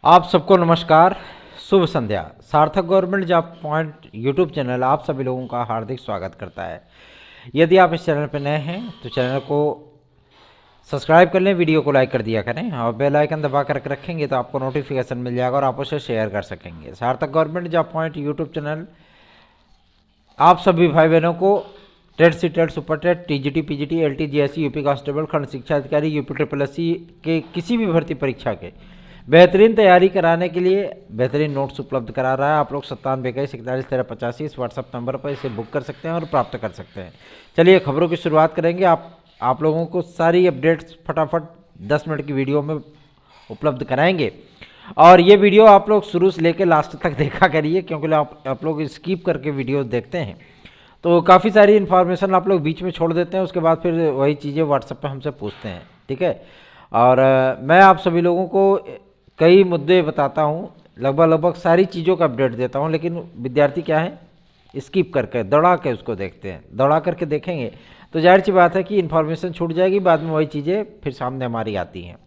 आप सबको नमस्कार, शुभ संध्या। सार्थक government job point YouTube channel आप सभी लोगों का हार्दिक स्वागत करता है। यदि आप इस चैनल पर नए हैं तो चैनल को सब्सक्राइब कर लें, वीडियो को लाइक कर दिया करें और बेल आइकन दबा कर रखेंगे तो आपको नोटिफिकेशन मिल जाएगा और आप उसे शेयर कर सकेंगे। Sarthak government job point YouTube channel आप सभी भाई बहनों को TET C TET super TET TGT PGT LT GSC UP constable खंड शिक्षा अधिकारी यूपी ट्रिपल एससी के किसी भी भर्ती परीक्षा के बेहतरीन तैयारी कराने के लिए बेहतरीन नोट्स उपलब्ध करा रहा है। आप लोग 9721411385 इस व्हाट्सअप नंबर पर इसे बुक कर सकते हैं और प्राप्त कर सकते हैं। चलिए खबरों की शुरुआत करेंगे। आप लोगों को सारी अपडेट्स फटाफट 10 मिनट की वीडियो में उपलब्ध कराएंगे और ये वीडियो आप लोग शुरू से लेकर लास्ट तक देखा करिए, क्योंकि आप लोग स्किप करके वीडियो देखते हैं तो काफ़ी सारी इन्फॉर्मेशन आप लोग बीच में छोड़ देते हैं, उसके बाद फिर वही चीज़ें व्हाट्सएप पे हमसे पूछते हैं। ठीक है, और मैं आप सभी लोगों को कई मुद्दे बताता हूँ, लगभग सारी चीज़ों का अपडेट देता हूँ, लेकिन विद्यार्थी क्या है स्किप करके दौड़ा के उसको देखते हैं। दौड़ा करके देखेंगे तो जाहिर सी बात है कि इन्फॉर्मेशन छूट जाएगी, बाद में वही चीज़ें फिर सामने हमारी आती हैं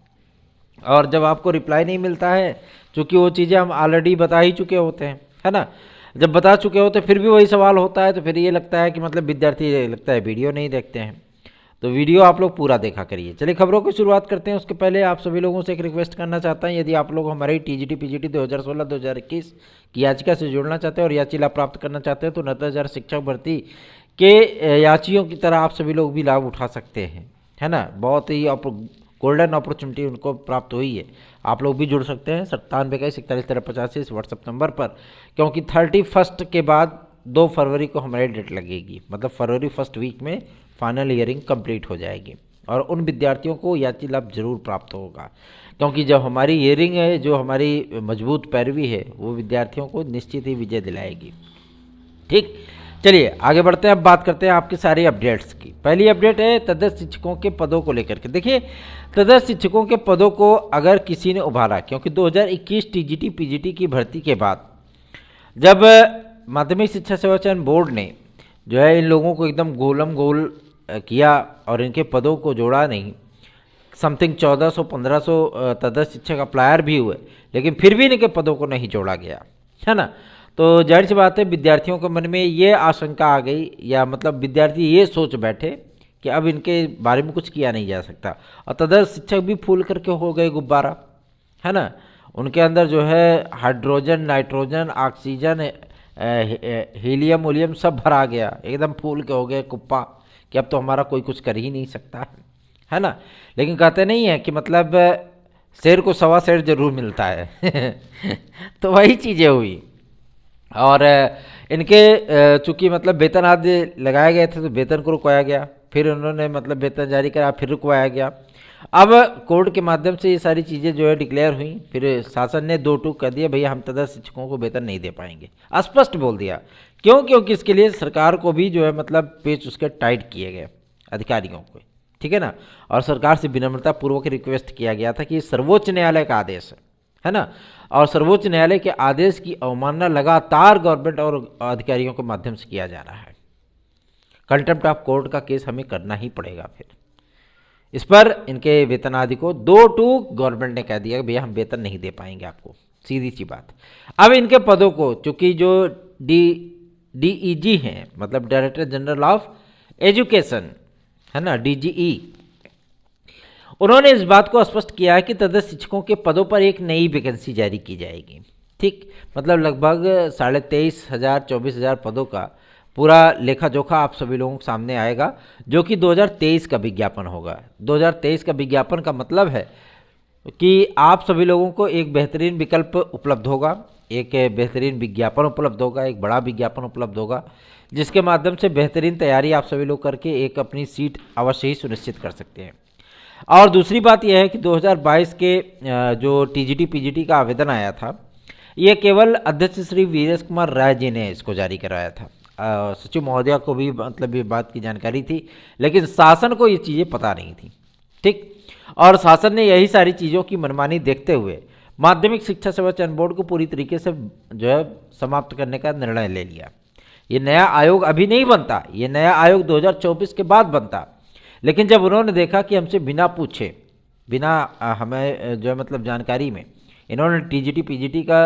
और जब आपको रिप्लाई नहीं मिलता है, क्योंकि वो चीज़ें हम ऑलरेडी बता ही चुके होते हैं, है ना। जब बता चुके होते फिर भी वही सवाल होता है तो फिर ये लगता है कि मतलब विद्यार्थी लगता है वीडियो नहीं देखते हैं। तो वीडियो आप लोग पूरा देखा करिए। चलिए खबरों की शुरुआत करते हैं। उसके पहले आप सभी लोगों से एक रिक्वेस्ट करना चाहता हूं, यदि आप लोग हमारी टीजीटी पीजीटी 2016-2021 की याचिका से जुड़ना चाहते हैं और याची लाभ प्राप्त करना चाहते हैं तो 69,000 शिक्षक भर्ती के याचियों की तरह आप सभी लोग भी लाभ उठा सकते हैं, है ना। बहुत ही गोल्डन अपॉर्चुनिटी उनको प्राप्त हुई है। आप लोग भी जुड़ सकते हैं 9721411385 इस व्हाट्सएप नंबर पर, क्योंकि 31 के बाद 2 फरवरी को हमारी डेट लगेगी, मतलब फरवरी फर्स्ट वीक में फाइनल ईयरिंग कंप्लीट हो जाएगी और उन विद्यार्थियों को याची लाभ जरूर प्राप्त होगा, क्योंकि जब हमारी ईयरिंग है, जो हमारी मजबूत पैरवी है, वो विद्यार्थियों को निश्चित ही विजय दिलाएगी। ठीक, चलिए आगे बढ़ते हैं। अब बात करते हैं आपकी सारी अपडेट्स की। पहली अपडेट है तदस्थ शिक्षकों के पदों को लेकर के। देखिए, तदस्थ शिक्षकों के पदों को अगर किसी ने उभारा, क्योंकि 2021 टीजीटी पीजीटी की भर्ती के बाद जब माध्यमिक शिक्षा सेवा चयन बोर्ड ने जो है इन लोगों को एकदम गोलम गोल किया और इनके पदों को जोड़ा नहीं, समथिंग 1400-1500 तदस्थ शिक्षक अप्लायर भी हुए, लेकिन फिर भी इनके पदों को नहीं जोड़ा गया, है ना। तो जाहिर सी बात है विद्यार्थियों के मन में ये आशंका आ गई, या मतलब विद्यार्थी ये सोच बैठे कि अब इनके बारे में कुछ किया नहीं जा सकता, और तदस्थ शिक्षक भी फूल करके हो गए गुब्बारा, है ना। उनके अंदर जो है हाइड्रोजन, नाइट्रोजन, ऑक्सीजन, हीलियम उलियम सब भरा गया, एकदम फूल के हो गए कुप्पा कि अब तो हमारा कोई कुछ कर ही नहीं सकता, है ना। लेकिन कहते नहीं है कि मतलब शेर को सवा शेर जरूर मिलता है तो वही चीज़ें हुई और इनके चूँकि मतलब वेतन आदि लगाए गए थे तो वेतन को रुकवाया गया, फिर उन्होंने मतलब वेतन जारी करा, फिर रुकवाया गया। अब कोर्ट के माध्यम से ये सारी चीज़ें जो है डिक्लेयर हुई, फिर शासन ने 2 टूक कर दिया, भैया हम तदस्थ शिक्षकों को वेतन नहीं दे पाएंगे, स्पष्ट बोल दिया। क्यों? क्योंकि इसके लिए सरकार को भी जो है मतलब पेच उसके टाइट किए गए अधिकारियों को, ठीक है ना। और सरकार से विनम्रता पूर्वक रिक्वेस्ट किया गया था कि सर्वोच्च न्यायालय का आदेश है ना, और सर्वोच्च न्यायालय के आदेश की अवमानना लगातार गवर्नमेंट और अधिकारियों के माध्यम से किया जा रहा है। कंटेम्प्ट ऑफ कोर्ट का केस हमें करना ही पड़ेगा फिर इस पर। इनके वेतन आदि को 2 टूक गवर्नमेंट ने कह दिया कि भैया हम वेतन नहीं दे पाएंगे आपको, सीधी सी बात। अब इनके पदों को, चूंकि जो DEG हैं, मतलब डायरेक्टर जनरल ऑफ एजुकेशन, है ना, DGE, उन्होंने इस बात को स्पष्ट किया है कि तदस्थ शिक्षकों के पदों पर एक नई वैकेंसी जारी की जाएगी। ठीक, मतलब लगभग 23,500 24,000 पदों का पूरा लेखा जोखा आप सभी लोगों के सामने आएगा, जो कि 2023 का विज्ञापन होगा। 2023 का विज्ञापन का मतलब है कि आप सभी लोगों को एक बेहतरीन विकल्प उपलब्ध होगा, एक बेहतरीन विज्ञापन उपलब्ध होगा, एक बड़ा विज्ञापन उपलब्ध होगा, जिसके माध्यम से बेहतरीन तैयारी आप सभी लोग करके एक अपनी सीट अवश्य ही सुनिश्चित कर सकते हैं। और दूसरी बात यह है कि 2022 के जो टीजीटी पीजीटी का आवेदन आया था, ये केवल अध्यक्ष श्री वीरेश कुमार राय जी ने इसको जारी कराया था। सचिव महोदया को भी मतलब ये बात की जानकारी थी, लेकिन शासन को ये चीज़ें पता नहीं थी। ठीक, और शासन ने यही सारी चीज़ों की मनमानी देखते हुए माध्यमिक शिक्षा सेवा चयन बोर्ड को पूरी तरीके से जो है समाप्त करने का निर्णय ले लिया। ये नया आयोग अभी नहीं बनता, ये नया आयोग 2024 के बाद बनता, लेकिन जब उन्होंने देखा कि हमसे बिना पूछे, बिना हमें जो है मतलब जानकारी में इन्होंने टीजीटी पीजीटी का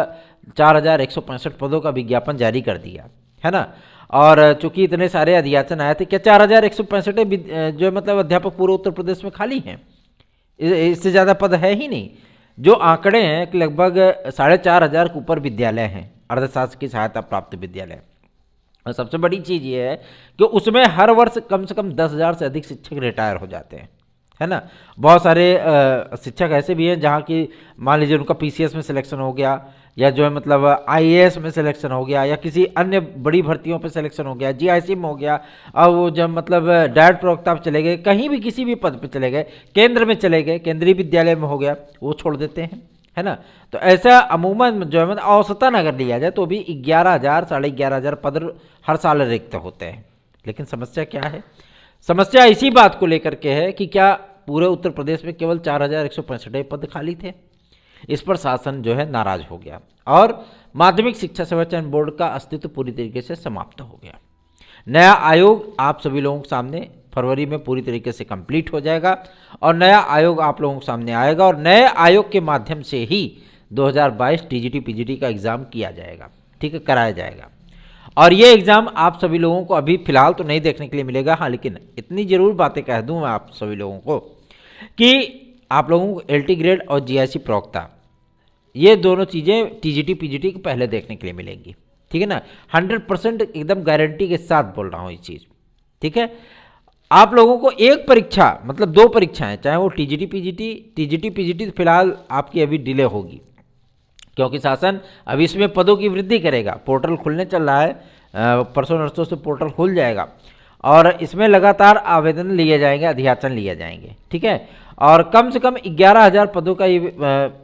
4165 पदों का विज्ञापन जारी कर दिया है ना। और चूंकि इतने सारे अध्याचन आए थे, क्या 4165 जो मतलब अध्यापक पूरे उत्तर प्रदेश में खाली हैं? इससे ज़्यादा पद है ही नहीं। जो आंकड़े हैं कि लगभग 4500 के ऊपर विद्यालय हैं, अर्धशासकीय सहायता प्राप्त विद्यालय। और सबसे बड़ी चीज़ ये है कि उसमें हर वर्ष कम से कम 10,000 से अधिक शिक्षक रिटायर हो जाते हैं, है ना। बहुत सारे शिक्षक ऐसे भी हैं जहाँ की मान लीजिए उनका पीसीएस में सिलेक्शन हो गया, या जो है मतलब आईएएस में सिलेक्शन हो गया, या किसी अन्य बड़ी भर्तियों पे सिलेक्शन हो गया, जीआईसी में हो गया, अब वो जब मतलब डायरेक्ट प्रवक्ता पे चले गए, कहीं भी किसी भी पद पे चले गए, केंद्र में चले गए, केंद्रीय विद्यालय में हो गया, वो छोड़ देते हैं, है ना। तो ऐसा अमूमन जो है मतलब औसतन अगर लिया जाए तो भी 11,000 11,500 पद हर साल रिक्त होते हैं। लेकिन समस्या क्या है? समस्या इसी बात को लेकर के है कि क्या पूरे उत्तर प्रदेश में केवल 4165 पद खाली थे। इस पर शासन जो है नाराज हो गया और माध्यमिक शिक्षा सेवा चयन बोर्ड का अस्तित्व पूरी तरीके से समाप्त हो गया। नया आयोग आप सभी लोगों के सामने फरवरी में पूरी तरीके से कंप्लीट हो जाएगा और नया आयोग आप लोगों के सामने आएगा और नए आयोग के माध्यम से ही 2022 टीजीटी पीजीटी का एग्ज़ाम किया जाएगा, ठीक है, कराया जाएगा। और ये एग्ज़ाम आप सभी लोगों को अभी फिलहाल तो नहीं देखने के लिए मिलेगा, हाँ, लेकिन इतनी ज़रूर बातें कह दूँ मैं आप सभी लोगों को कि आप लोगों को एलटी ग्रेड और जीआईसी प्रवक्ता ये दोनों चीज़ें टीजीटी पीजीटी के पहले देखने के लिए मिलेंगी, ठीक है ना। 100% एकदम गारंटी के साथ बोल रहा हूँ ये चीज़, ठीक है। आप लोगों को एक परीक्षा मतलब 2 परीक्षाएं, चाहे वो टीजीटी पीजीटी तो फिलहाल आपकी अभी डिले होगी क्योंकि शासन अभी इसमें पदों की वृद्धि करेगा। पोर्टल खुलने चल रहा है, परसों नरसों से पोर्टल खुल जाएगा और इसमें लगातार आवेदन लिए जाएंगे, अध्याचन लिए जाएंगे, ठीक है। और कम से कम 11,000 पदों का ये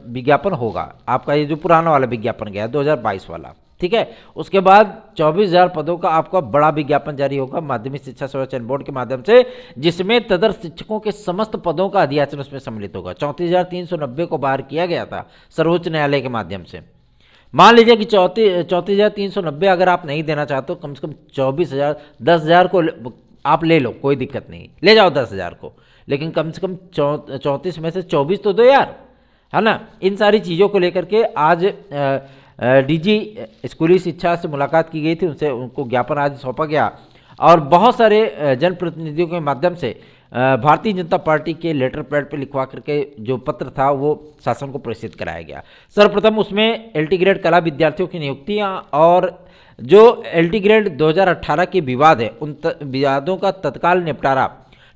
विज्ञापन होगा। आपका ये जो पुराना वाला विज्ञापन गया 2022 वाला, ठीक है, उसके बाद 24,000 पदों का आपका बड़ा विज्ञापन जारी होगा माध्यमिक शिक्षा सेवा चयन बोर्ड के माध्यम से, जिसमें तदर्थ शिक्षकों के समस्त पदों का अध्याचन उसमें सम्मिलित होगा। 34,390 को बाहर किया गया था सर्वोच्च न्यायालय के माध्यम से। मान लीजिए कि 34,390 अगर आप नहीं देना चाहते हो, कम से कम 24,000 10,000 को आप ले लो, कोई दिक्कत नहीं, ले जाओ 10,000 को, लेकिन कम से कम 34 में से 24 तो दो यार, है ना। इन सारी चीज़ों को लेकर के आज डीजी स्कूली शिक्षा से मुलाकात की गई थी, उनको ज्ञापन आज सौंपा गया और बहुत सारे जनप्रतिनिधियों के माध्यम से भारतीय जनता पार्टी के लेटर पैड पर लिखवा करके जो पत्र था वो शासन को प्रेषित कराया गया। सर्वप्रथम उसमें एलटी ग्रेड कला विद्यार्थियों की नियुक्तियां और जो एलटी ग्रेड 2018 के विवाद है उन विवादों का तत्काल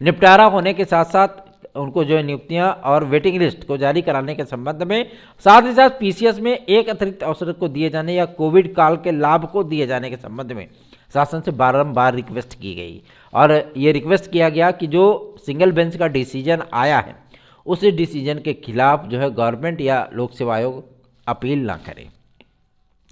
निपटारा होने के साथ साथ उनको जो है नियुक्तियां और वेटिंग लिस्ट को जारी कराने के संबंध में, साथ ही साथ पीसीएस में एक अतिरिक्त अवसर को दिए जाने या कोविड काल के लाभ को दिए जाने के संबंध में शासन से बारंबार रिक्वेस्ट की गई और ये रिक्वेस्ट किया गया कि जो सिंगल बेंच का डिसीजन आया है उस डिसीजन के खिलाफ जो है गवर्नमेंट या लोक सेवा आयोग अपील ना करे।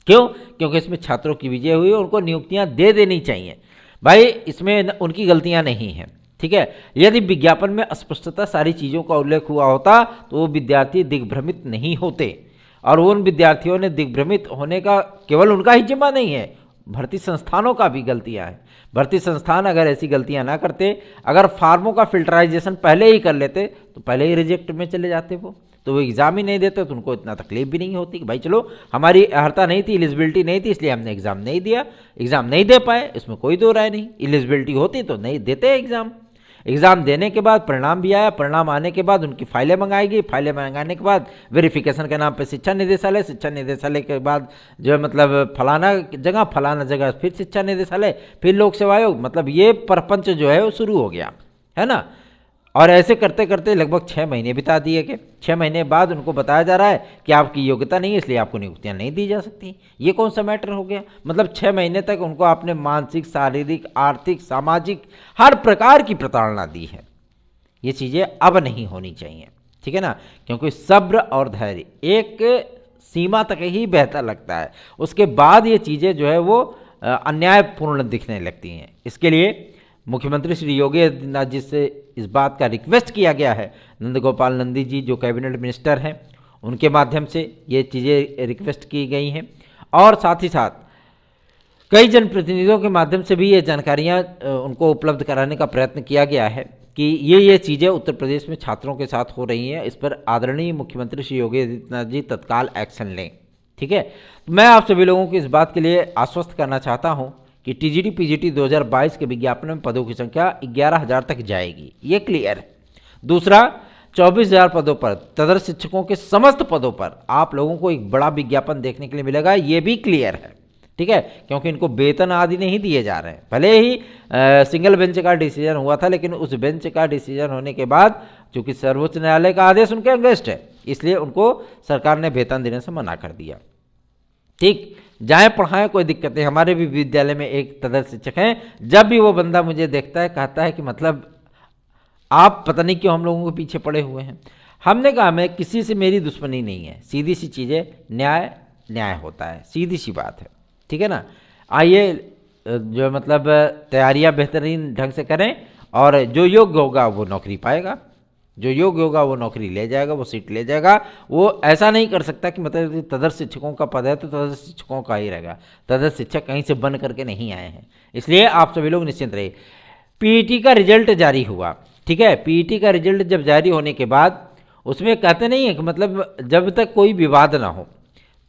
क्यों? क्योंकि इसमें छात्रों की विजय हुई, उनको नियुक्तियां दे देनी चाहिए भाई, इसमें उनकी गलतियां नहीं हैं, ठीक है। यदि विज्ञापन में स्पष्टता सारी चीज़ों का उल्लेख हुआ होता तो वो विद्यार्थी दिग्भ्रमित नहीं होते और उन विद्यार्थियों ने दिग्भ्रमित होने का केवल उनका ही जिम्मा नहीं है, भर्ती संस्थानों का भी गलतियां हैं। भर्ती संस्थान अगर ऐसी गलतियां ना करते, अगर फार्मों का फिल्टराइजेशन पहले ही कर लेते तो पहले ही रिजेक्ट में चले जाते तो वो एग्ज़ाम ही नहीं देते तो उनको इतना तकलीफ भी नहीं होती कि भाई चलो हमारी अर्हता नहीं थी, एलिजिबिलिटी नहीं थी, इसलिए हमने एग्ज़ाम नहीं दिया, एग्ज़ाम नहीं दे पाए, इसमें कोई दो राय नहीं। एलिजिबिलिटी होती तो नहीं देते एग्ज़ाम देने के बाद परिणाम भी आया, परिणाम आने के बाद उनकी फाइलें मंगाई गई, फाइलें मंगाने के बाद वेरिफिकेशन के नाम पे शिक्षा निदेशालय के बाद जो है मतलब फलाना जगह फिर शिक्षा निदेशालय, फिर लोक सेवा आयोग, मतलब ये प्रपंच जो है वो शुरू हो गया, है ना। और ऐसे करते करते लगभग 6 महीने बिता दिए गए। 6 महीने बाद उनको बताया जा रहा है कि आपकी योग्यता नहीं है इसलिए आपको नियुक्तियां नहीं दी जा सकती। ये कौन सा मैटर हो गया? मतलब 6 महीने तक उनको आपने मानसिक, शारीरिक, आर्थिक, सामाजिक हर प्रकार की प्रताड़ना दी है। ये चीज़ें अब नहीं होनी चाहिए, ठीक है ना, क्योंकि सब्र और धैर्य एक सीमा तक ही बेहतर लगता है, उसके बाद ये चीज़ें जो है वो अन्यायपूर्ण दिखने लगती हैं। इसके लिए मुख्यमंत्री श्री योगी आदित्यनाथ जी से इस बात का रिक्वेस्ट किया गया है, नंदगोपाल नंदी जी जो कैबिनेट मिनिस्टर हैं उनके माध्यम से ये चीज़ें रिक्वेस्ट की गई हैं और साथ ही साथ कई जनप्रतिनिधियों के माध्यम से भी ये जानकारियाँ उनको उपलब्ध कराने का प्रयत्न किया गया है कि ये चीज़ें उत्तर प्रदेश में छात्रों के साथ हो रही हैं, इस पर आदरणीय मुख्यमंत्री श्री योगी आदित्यनाथ जी तत्काल एक्शन लें। ठीक है, मैं आप सभी लोगों को इस बात के लिए आश्वस्त करना चाहता हूं कि टीजीटी पीजीटी 2022 के विज्ञापन में पदों की संख्या 11,000 तक जाएगी, ये क्लियर है। दूसरा, 24,000 पदों पर तदर्थ शिक्षकों के समस्त पदों पर आप लोगों को एक बड़ा विज्ञापन देखने के लिए मिलेगा, ये भी क्लियर है। ठीक है, क्योंकि इनको वेतन आदि नहीं दिए जा रहे हैं। भले ही सिंगल बेंच का डिसीजन हुआ था, लेकिन उस बेंच का डिसीजन होने के बाद चूंकि सर्वोच्च न्यायालय का आदेश उनके अगेंस्ट है, इसलिए उनको सरकार ने वेतन देने से मना कर दिया। ठीक, जाए पढ़ाएं, कोई दिक्कत नहीं। हमारे भी विद्यालय में एक तदर्थ शिक्षक हैं, जब भी वो बंदा मुझे देखता है कहता है कि मतलब आप पता नहीं क्यों हम लोगों के पीछे पड़े हुए हैं। हमने कहा मैं किसी से मेरी दुश्मनी नहीं है, सीधी सी चीज़ें, न्याय न्याय होता है, सीधी सी बात है। ठीक है ना, आइए जो मतलब तैयारियां बेहतरीन ढंग से करें और जो योग्य होगा वो नौकरी पाएगा, जो योग्य होगा वो नौकरी ले जाएगा, वो सीट ले जाएगा। वो ऐसा नहीं कर सकता कि मतलब तदर्थ शिक्षकों का पद है तो तदर्थ शिक्षकों का ही रहेगा। तदर्थ शिक्षक कहीं से बन करके नहीं आए हैं, इसलिए आप सभी लोग निश्चिंत रहिए। पीईटी का रिजल्ट जारी हुआ। ठीक है, पीईटी का रिजल्ट जब जारी होने के बाद उसमें कहते नहीं है कि मतलब जब तक कोई विवाद ना हो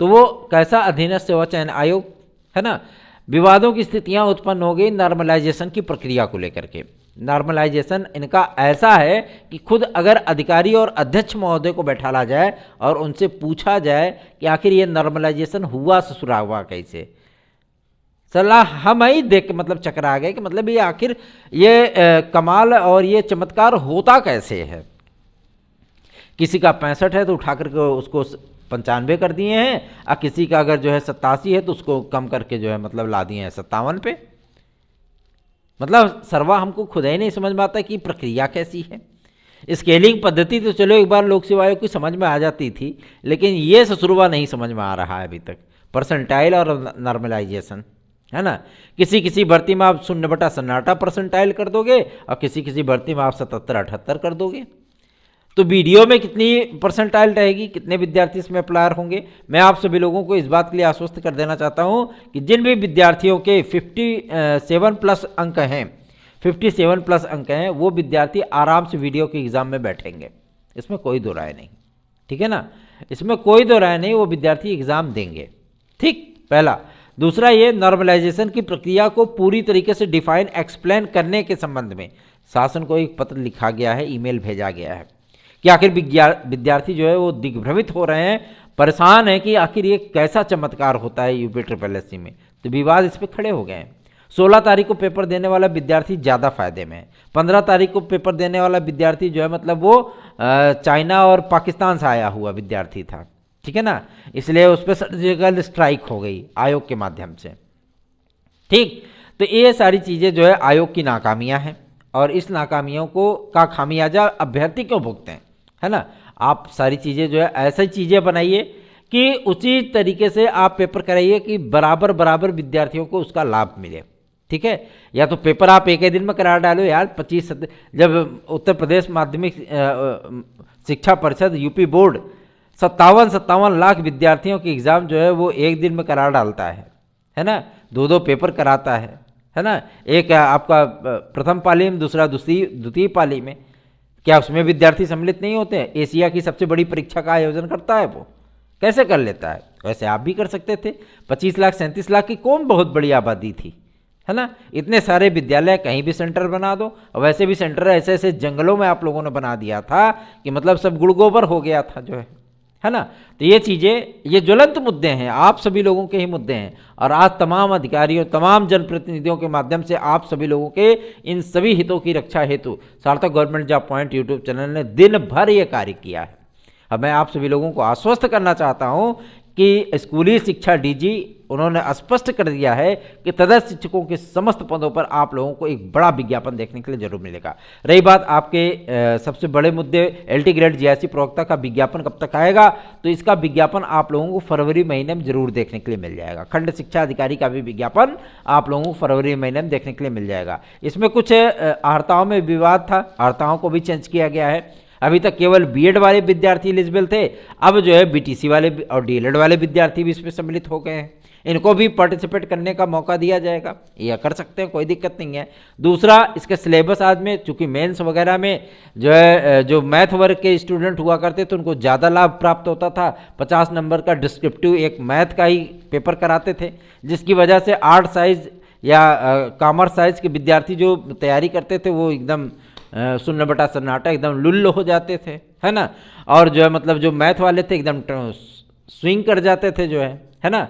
तो वो कैसा अधीनस्थ सेवा चयन आयोग है ना, विवादों की स्थितियां उत्पन्न हो गई नॉर्मलाइजेशन की प्रक्रिया को लेकर के। नॉर्मलाइजेशन इनका ऐसा है कि खुद अगर अधिकारी और अध्यक्ष महोदय को बैठाला जाए और उनसे पूछा जाए कि आखिर ये नॉर्मलाइजेशन हुआ ससुरा हुआ कैसे, सलाह हम ही देख के मतलब चकरा गए कि मतलब ये आखिर ये कमाल और ये चमत्कार होता कैसे है। किसी का 65 है तो उठा करके उसको 95 कर दिए हैं, और किसी का अगर जो है 87 है तो उसको कम करके जो है मतलब ला दिए हैं 57 पे। मतलब सर्वा हमको खुद ही नहीं समझ में आता कि प्रक्रिया कैसी है। स्केलिंग पद्धति तो चलो एक बार लोक सेवा आयोग की समझ में आ जाती थी, लेकिन ये ससुरवा नहीं समझ में आ रहा है अभी तक, परसेंटाइल और नॉर्मलाइजेशन है ना। किसी किसी भर्ती में आप 0/सन्नाटा परसेंटाइल कर दोगे और किसी किसी भर्ती में आप 77-78 कर दोगे, तो वीडियो में कितनी परसेंटाइल रहेगी, कितने विद्यार्थी इसमें अप्लायर होंगे। मैं आप सभी लोगों को इस बात के लिए आश्वस्त कर देना चाहता हूं कि जिन भी विद्यार्थियों के 57+ अंक हैं, 57+ अंक हैं, वो विद्यार्थी आराम से वीडियो के एग्ज़ाम में बैठेंगे, इसमें कोई दो राय नहीं। ठीक है ना, इसमें कोई दो राय नहीं, वो विद्यार्थी एग्ज़ाम देंगे। ठीक, पहला। दूसरा, ये नॉर्मलाइजेशन की प्रक्रिया को पूरी तरीके से डिफाइन एक्सप्लेन करने के संबंध में शासन को एक पत्र लिखा गया है, ईमेल भेजा गया है कि आखिर विद्यार्थी जो है वो दिग्भ्रमित हो रहे हैं, परेशान है कि आखिर ये कैसा चमत्कार होता है यूपी SSSC में, तो विवाद इस पर खड़े हो गए हैं। 16 तारीख को पेपर देने वाला विद्यार्थी ज़्यादा फायदे में है। 15 तारीख को पेपर देने वाला विद्यार्थी जो है मतलब वो चाइना और पाकिस्तान से आया हुआ विद्यार्थी था। ठीक है ना, इसलिए उस पर सर्जिकल स्ट्राइक हो गई आयोग के माध्यम से। ठीक, तो ये सारी चीज़ें जो है आयोग की नाकामियाँ हैं, और इस नाकामियों को का खामियाजा अभ्यर्थी क्यों भुगते हैं, है ना। आप सारी चीज़ें जो है ऐसी चीज़ें बनाइए कि उचित तरीके से आप पेपर कराइए कि बराबर बराबर विद्यार्थियों को उसका लाभ मिले। ठीक है, या तो पेपर आप एक ही दिन में करा डालो यार। 25 जब उत्तर प्रदेश माध्यमिक शिक्षा परिषद यूपी बोर्ड 57 लाख विद्यार्थियों की एग्ज़ाम जो है वो एक दिन में करा डालता है ना, 2 पेपर कराता है ना। एक आपका प्रथम पाली में, दूसरा द्वितीय पाली में, क्या उसमें विद्यार्थी सम्मिलित नहीं होते हैं? एशिया की सबसे बड़ी परीक्षा का आयोजन करता है वो, कैसे कर लेता है? वैसे आप भी कर सकते थे। 25 लाख 37 लाख की कौन बहुत बड़ी आबादी थी, है ना। इतने सारे विद्यालय कहीं भी सेंटर बना दो, और वैसे भी सेंटर ऐसे ऐसे जंगलों में आप लोगों ने बना दिया था कि मतलब सब गुड़ गोबर हो गया था जो है ना। तो ये चीज़ें, ये ज्वलंत मुद्दे हैं, आप सभी लोगों के ही मुद्दे हैं, और आज तमाम अधिकारियों, तमाम जनप्रतिनिधियों के माध्यम से आप सभी लोगों के इन सभी हितों की रक्षा हेतु सार्थक government job point YouTube channel ने दिन भर ये कार्य किया है। अब मैं आप सभी लोगों को आश्वस्त करना चाहता हूँ कि स्कूली शिक्षा डीजी उन्होंने स्पष्ट कर दिया है कि तदर्थ शिक्षकों के समस्त पदों पर आप लोगों को एक बड़ा विज्ञापन देखने के लिए जरूर मिलेगा। रही बात आपके सबसे बड़े मुद्दे LT ग्रेड GIC प्रवक्ता का विज्ञापन कब तक आएगा, तो इसका विज्ञापन आप लोगों को फरवरी महीने में जरूर देखने के लिए मिल जाएगा। खंड शिक्षा अधिकारी का भी विज्ञापन आप लोगों को फरवरी महीने में देखने के लिए मिल जाएगा। इसमें कुछ अर्हताओं में विवाद था, अर्हताओं को भी चेंज किया गया है। अभी तक केवल B.Ed वाले विद्यार्थी एलिजिबल थे, अब जो है BTC वाले और DLED वाले विद्यार्थी भी इसमें सम्मिलित हो गए हैं। इनको भी पार्टिसिपेट करने का मौका दिया जाएगा, यह कर सकते हैं, कोई दिक्कत नहीं है। दूसरा, इसके सिलेबस आज में चूंकि मेंस वगैरह में जो है जो मैथ वर्ग के स्टूडेंट हुआ करते तो उनको ज़्यादा लाभ प्राप्त होता था। 50 नंबर का डिस्क्रिप्टिव एक मैथ का ही पेपर कराते थे, जिसकी वजह से आर्ट साइज या कॉमर्स साइज के विद्यार्थी जो तैयारी करते थे वो एकदम शून्य बटा सन्नाटा एकदम लुल्ल हो जाते थे, है ना। और जो है मतलब जो मैथ वाले थे एकदम स्विंग कर जाते थे जो है ना।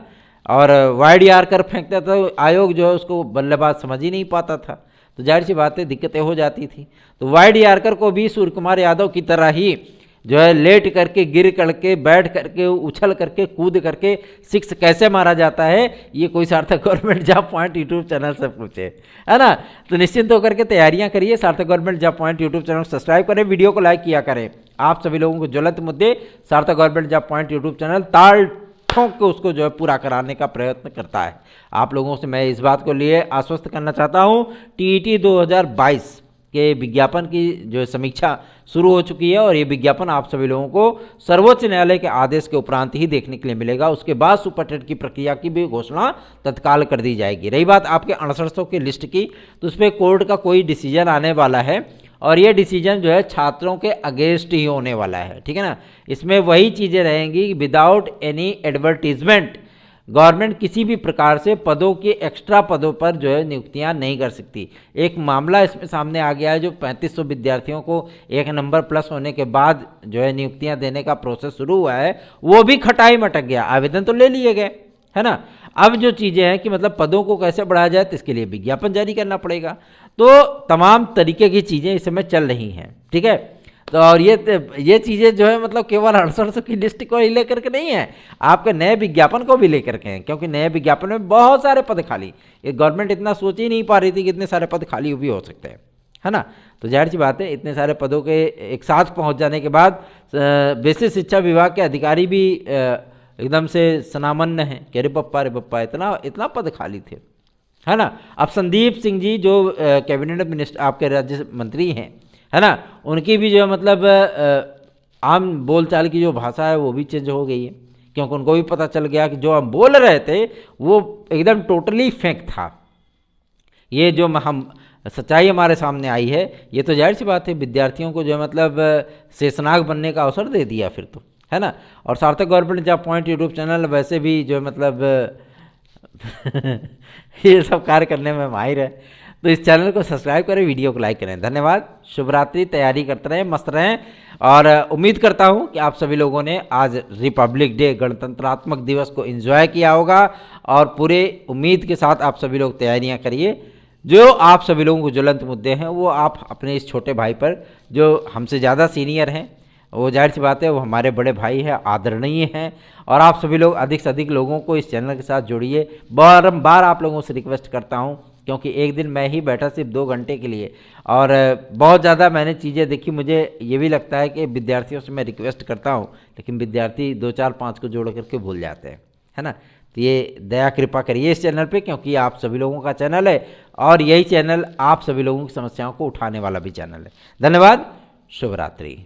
और वाइड यार्कर फेंकता था आयोग जो है उसको बल्लेबाज समझ ही नहीं पाता था, तो जाहिर सी बात है दिक्कतें हो जाती थी। तो वाइड यार्कर को भी सूर्य कुमार यादव की तरह ही जो है लेट करके, गिर करके, बैठ करके, उछल करके, कूद करके सिक्स कैसे मारा जाता है, ये कोई सार्थक government job point YouTube channel से पूछे, है ना। तो निश्चिंत होकर के तैयारियां करिए। सार्थक government job point YouTube channel को सब्सक्राइब करें, वीडियो को लाइक किया करें। आप सभी लोगों को ज्वलंत मुद्दे सार्थक government job point YouTube channel ताल ठोंक के उसको जो है पूरा कराने का प्रयत्न करता है। आप लोगों से मैं इस बात को लिए आश्वस्त करना चाहता हूँ, टीईटी 2022 के विज्ञापन की जो समीक्षा शुरू हो चुकी है और ये विज्ञापन आप सभी लोगों को सर्वोच्च न्यायालय के आदेश के उपरांत ही देखने के लिए मिलेगा। उसके बाद सुपर टेट की प्रक्रिया की भी घोषणा तत्काल कर दी जाएगी। रही बात आपके 6800 की लिस्ट की, तो उस पर कोर्ट का कोई डिसीजन आने वाला है और ये डिसीजन जो है छात्रों के अगेंस्ट ही होने वाला है, ठीक है ना। इसमें वही चीज़ें रहेंगी, विदाउट एनी एडवर्टीजमेंट गवर्नमेंट किसी भी प्रकार से पदों के एक्स्ट्रा पदों पर जो है नियुक्तियां नहीं कर सकती। एक मामला इसमें सामने आ गया है, जो 3500 विद्यार्थियों को एक नंबर प्लस होने के बाद जो है नियुक्तियां देने का प्रोसेस शुरू हुआ है, वो भी खटाई में अटक गया। आवेदन तो ले लिए गए, है ना। अब जो चीज़ें हैं कि मतलब पदों को कैसे बढ़ाया जाए, तो इसके लिए विज्ञापन जारी करना पड़ेगा। तो तमाम तरीके की चीज़ें इस समय चल रही हैं, ठीक है। तो और ये चीज़ें जो है मतलब केवल 6800 की लिस्ट को ही लेकर के नहीं है, आपके नए विज्ञापन को भी लेकर के हैं, क्योंकि नए विज्ञापन में बहुत सारे पद खाली, ये गवर्नमेंट इतना सोच ही नहीं पा रही थी कि इतने सारे पद खाली भी हो सकते हैं, है ना। तो जाहिर सी बात है इतने सारे पदों के एक साथ पहुंच जाने के बाद बेसिक शिक्षा विभाग के अधिकारी भी एकदम से सनामन्न हैं कि अरे पप्पा इतना पद खाली थे, है ना। अब संदीप सिंह जी जो कैबिनेट मिनिस्टर आपके राज्य मंत्री हैं, है ना, उनकी भी जो मतलब आम बोलचाल की जो भाषा है वो भी चेंज हो गई है, क्योंकि उनको भी पता चल गया कि जो हम बोल रहे थे वो एकदम टोटली फेक था। ये जो हम सच्चाई हमारे सामने आई है, ये तो जाहिर सी बात है विद्यार्थियों को जो मतलब शेषनाग बनने का अवसर दे दिया फिर तो, है ना। और सार्थक government job point YouTube channel वैसे भी जो मतलब ये सब कार्य करने में माहिर है, तो इस चैनल को सब्सक्राइब करें, वीडियो को लाइक करें। धन्यवाद, शुभ रात्रि, तैयारी करते रहें, मस्त रहें। और उम्मीद करता हूं कि आप सभी लोगों ने आज रिपब्लिक डे गणतंत्रात्मक दिवस को एंजॉय किया होगा और पूरे उम्मीद के साथ आप सभी लोग तैयारियां करिए। जो आप सभी लोगों को ज्वलंत मुद्दे हैं वो आप अपने इस छोटे भाई पर, जो हमसे ज़्यादा सीनियर हैं, वो जाहिर सी बात है वो हमारे बड़े भाई हैं, आदरणीय हैं, और आप सभी लोग अधिक से अधिक लोगों को इस चैनल के साथ जोड़िए। बारंबार आप लोगों से रिक्वेस्ट करता हूं, क्योंकि एक दिन मैं ही बैठा सिर्फ 2 घंटे के लिए और बहुत ज़्यादा मैंने चीज़ें देखी। मुझे ये भी लगता है कि विद्यार्थियों से मैं रिक्वेस्ट करता हूँ, लेकिन विद्यार्थी 2 4 5 को जोड़ करके भूल जाते हैं, है ना। तो ये दया कृपा करिए इस चैनल पे, क्योंकि आप सभी लोगों का चैनल है और यही चैनल आप सभी लोगों की समस्याओं को उठाने वाला भी चैनल है। धन्यवाद, शुभ रात्रि।